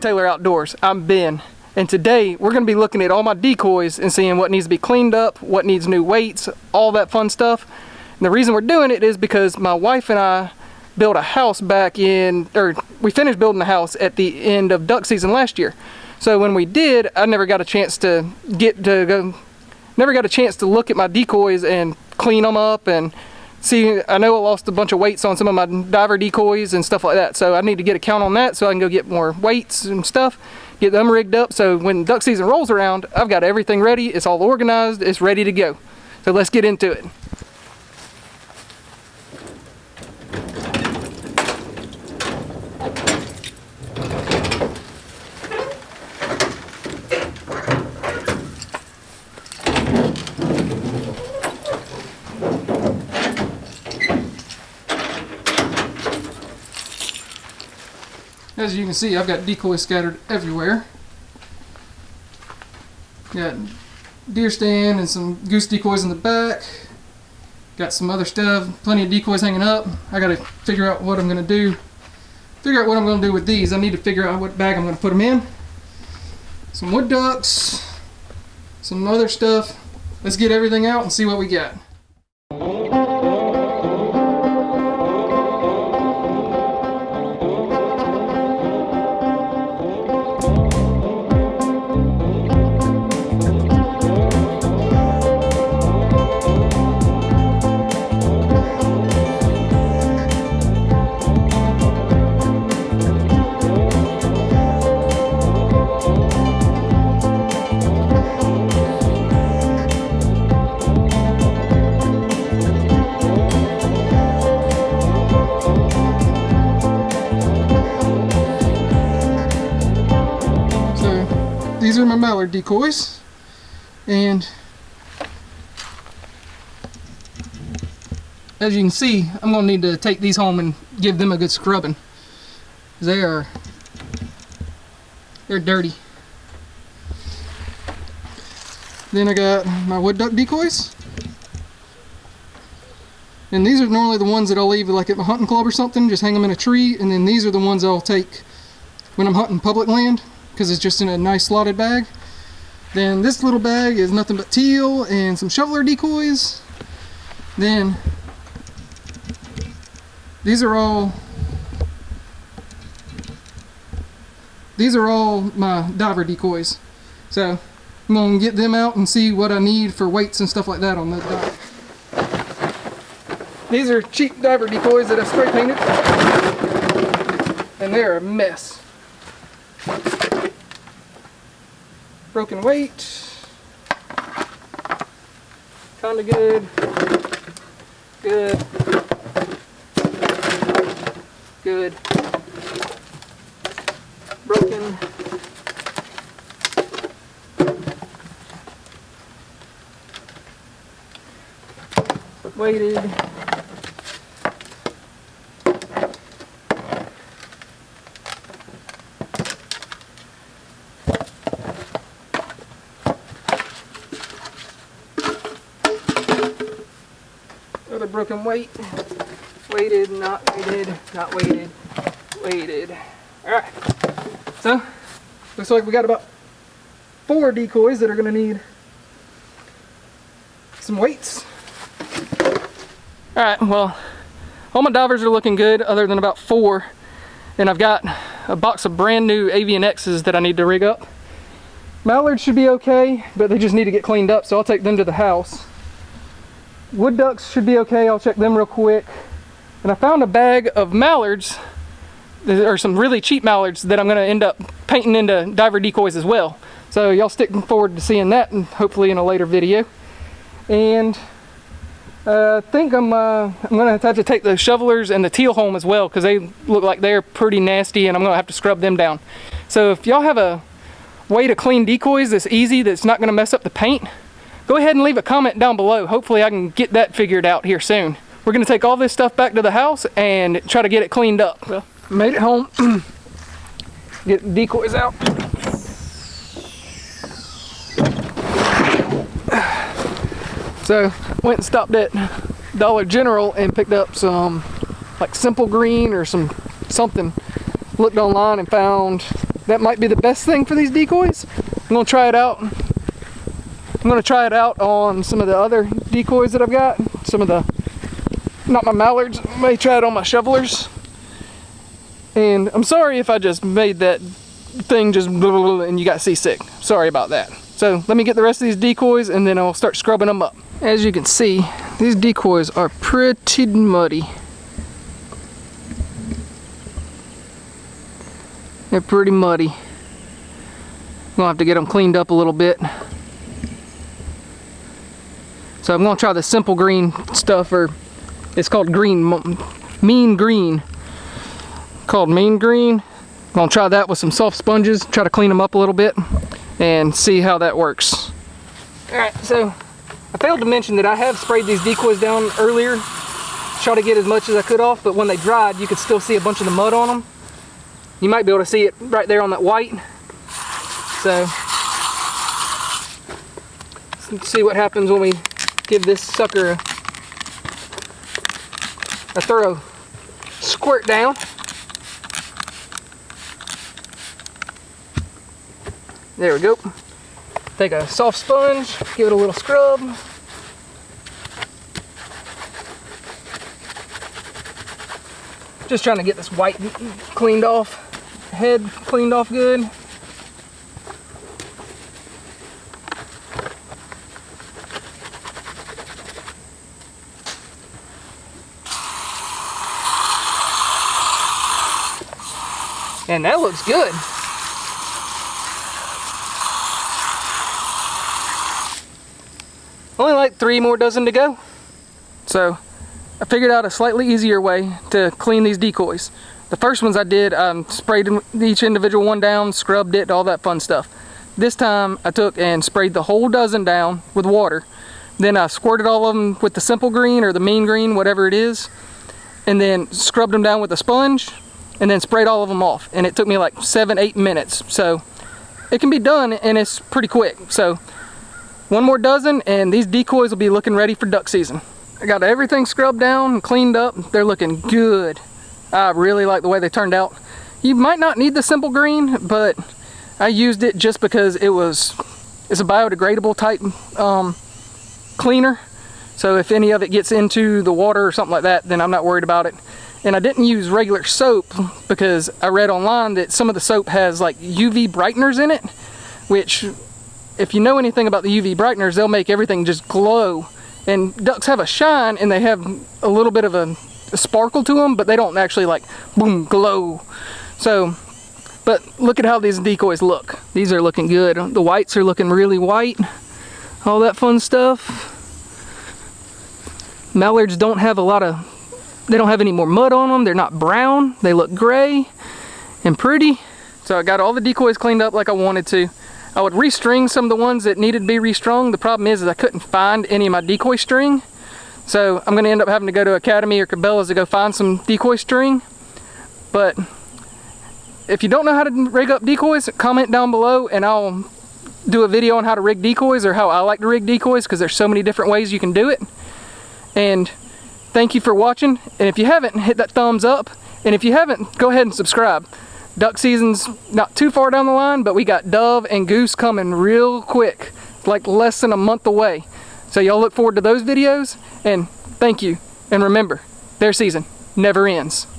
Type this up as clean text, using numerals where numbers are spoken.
Taylor Outdoors. I'm Ben, and today we're going to be looking at all my decoys and seeing what needs to be cleaned up, what needs new weights, all that fun stuff. And the reason we're doing it is because my wife and I built a house we finished building the house at the end of duck season last year. So when we did, I never got a chance to look at my decoys and clean them up and see. I know I lost a bunch of weights on some of my diver decoys and stuff like that, so I need to get a count on that so I can go get more weights and stuff, get them rigged up, so when duck season rolls around, I've got everything ready, it's all organized, it's ready to go. So let's get into it. As you can see, I've got decoys scattered everywhere. Got deer stand and some goose decoys in the back. Got some other stuff, plenty of decoys hanging up. I gotta figure out what I'm gonna do. Figure out what I'm gonna do with these. I need to figure out what bag I'm gonna put them in. Some wood ducks, some other stuff. Let's get everything out and see what we got. These are my mallard decoys, and as you can see, I'm going to need to take these home and give them a good scrubbing. They're dirty. Then I got my wood duck decoys, and these are normally the ones that I'll leave like at my hunting club or something, just hang them in a tree, and then these are the ones I'll take when I'm hunting public land, because it's just in a nice slotted bag. Then this little bag is nothing but teal and some shoveler decoys. Then these are all my diver decoys. So I'm gonna get them out and see what I need for weights and stuff like that on the dive. These are cheap diver decoys that I spray painted, and they're a mess. Broken weight, kinda good, broken, weighted, other broken weight, weighted, not weighted, not weighted, weighted. Alright, so looks like we got about 4 decoys that are going to need some weights. Alright, well, all my divers are looking good other than about 4, and I've got a box of brand new Avian X's that I need to rig up. Mallards should be okay, but they just need to get cleaned up, so I'll take them to the house. Wood ducks should be okay, I'll check them real quick. And I found a bag of mallards, or some really cheap mallards, that I'm going to end up painting into diver decoys as well. So y'all stick forward to seeing that, and hopefully in a later video. And I think I'm going to have to take the shovelers and the teal home as well, because they look like they're pretty nasty and I'm going to have to scrub them down. So if y'all have a way to clean decoys that's easy, that's not going to mess up the paint, go ahead and leave a comment down below. Hopefully I can get that figured out here soon. We're going to take all this stuff back to the house and try to get it cleaned up. Well, made it home. Get the decoys out. So went and stopped at Dollar General and picked up some like simple green or something. Looked online and found that might be the best thing for these decoys. I'm gonna try it out. I'm gonna try it out on some of the other decoys that I've got. Some of the, not my mallards, I may try it on my shovelers. And I'm sorry if I just made that thing just blah, blah, blah, and you got seasick. Sorry about that. So let me get the rest of these decoys and then I'll start scrubbing them up. As you can see, these decoys are pretty muddy. They're pretty muddy. I'm gonna have to get them cleaned up a little bit. So I'm gonna try the simple green stuff, or it's called mean green. Called mean green. I'm gonna try that with some soft sponges, try to clean them up a little bit and see how that works. Alright, so I failed to mention that I have sprayed these decoys down earlier. Try to get as much as I could off, but when they dried, you could still see a bunch of the mud on them. You might be able to see it right there on that white. So, let's see what happens when we give this sucker a thorough squirt down. There we go. Take a soft sponge, give it a little scrub. Just trying to get this white cleaned off, head cleaned off good. And that looks good. Only like 3 more dozen to go. So I figured out a slightly easier way to clean these decoys. The first ones I did, sprayed each individual one down, scrubbed it, all that fun stuff. This time I took and sprayed the whole dozen down with water. Then I squirted all of them with the simple green or the mean green, whatever it is, and then scrubbed them down with a sponge and then sprayed all of them off. And it took me like 7-8 minutes. So it can be done and it's pretty quick. So 1 more dozen and these decoys will be looking ready for duck season. I got everything scrubbed down and cleaned up. They're looking good. I really like the way they turned out. You might not need the simple green, but I used it just because it's a biodegradable type cleaner. So if any of it gets into the water or something like that, then I'm not worried about it. And I didn't use regular soap because I read online that some of the soap has like UV brighteners in it, which if you know anything about the UV brighteners, they'll make everything just glow. And ducks have a shine and they have a little bit of a sparkle to them, but they don't actually like boom glow. So, but look at how these decoys look. These are looking good. The whites are looking really white, all that fun stuff. Mallards don't have they don't have any more mud on them. They're not brown. They look gray and pretty. So I got all the decoys cleaned up like I wanted to. I would restring some of the ones that needed to be restrung. The problem is I couldn't find any of my decoy string. So I'm gonna end up having to go to Academy or Cabela's to go find some decoy string. But if you don't know how to rig up decoys, comment down below and I'll do a video on how to rig decoys or how I like to rig decoys, because there's so many different ways you can do it. And thank you for watching. And if you haven't, hit that thumbs up. And if you haven't, go ahead and subscribe. Duck season's not too far down the line, but we got dove and goose coming real quick, like less than a month away. So y'all look forward to those videos, and thank you. And remember, their season never ends.